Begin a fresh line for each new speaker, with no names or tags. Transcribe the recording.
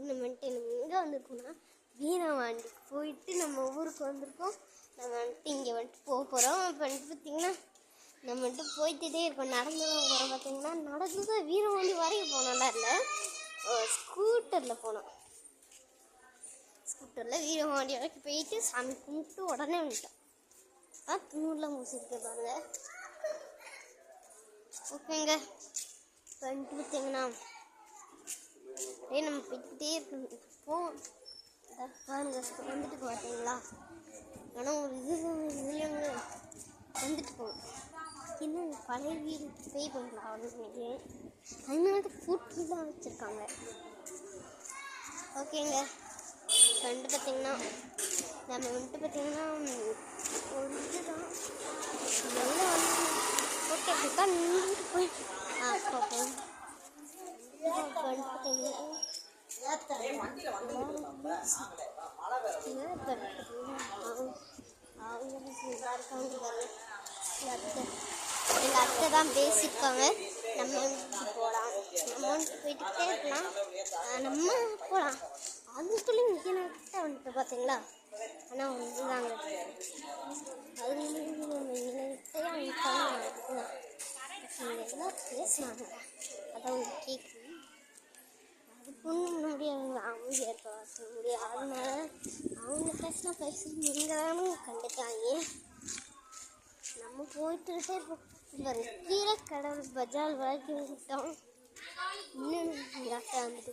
நம்ம எங்கே வந்திருக்கோம்னா வீரவாண்டிக்கு போயிட்டு நம்ம ஊருக்கு வந்திருக்கோம். நம்ம வந்துட்டு இங்கே வந்துட்டு போக போகிறோம். இப்போ வந்துட்டு பார்த்திங்கன்னா நம்ம வந்துட்டு போயிட்டே இருக்கோம். நடந்து போகிறோம். பார்த்திங்கன்னா நடந்து தான் வீரவாண்டி வரைக்கும் போனோம்லாம் இல்லை, ஸ்கூட்டரில் போனோம். ஸ்கூட்டரில் வீரவாண்டி வரைக்கும் போயிட்டு சாமி கும்பிட்டு உடனே வந்துட்டோம். துணூரில் முடிச்சிருக்கு பாருங்க. ஓகேங்க, இப்போ வந்துட்டு பார்த்திங்கன்னா நம்ம போய்கிட்டே இருக்கணும். போவோம் பாருங்க, வந்துட்டு பார்த்தீங்களா? ஆனால் ஒரு இதுலேங்க வந்துட்டு போகணும். இன்னும் பழைய வீடு போய் பண்ணலாம் அப்படின்னு நினைக்கிறேன். அதனால பூட்டிலாம் வச்சுருக்காங்க. ஓகேங்க, வந்துட்டு பார்த்திங்கன்னா நம்ம வந்துட்டு பார்த்திங்கன்னா ஒரு இதுதான் எல்லாம் வந்து ஓகே அப்படிக்கா நின்றுட்டு போய் அப்போ எங்கள் அத்தை தான் பேசியிருக்காங்க. நம்ம வந்துட்டு போகலாம், நம்ம வந்துட்டு போயிட்டுக்கிட்டே இருக்கலாம், நம்ம போகலாம். அதுக்குள்ளே மிக நேரத்தை வந்துட்டு பார்த்தீங்களா? ஆனால் வந்துதாங்க அது எல்லாம் பேசினாங்க. அதை அவங்க கேட்கணும். அதுக்கு ஒன்றும் முடியாது, அமைதியாக இருக்க முடியாது. அதனால அவங்க பேசுறது நீங்கள் தானே கண்டுக்காங்க. நம்ம போயிட்டுக்கிட்டே இருப்போம். கீழே கடவுள் பஜார் வரைக்கும் விட்டோம். இன்னும் வந்துட்டு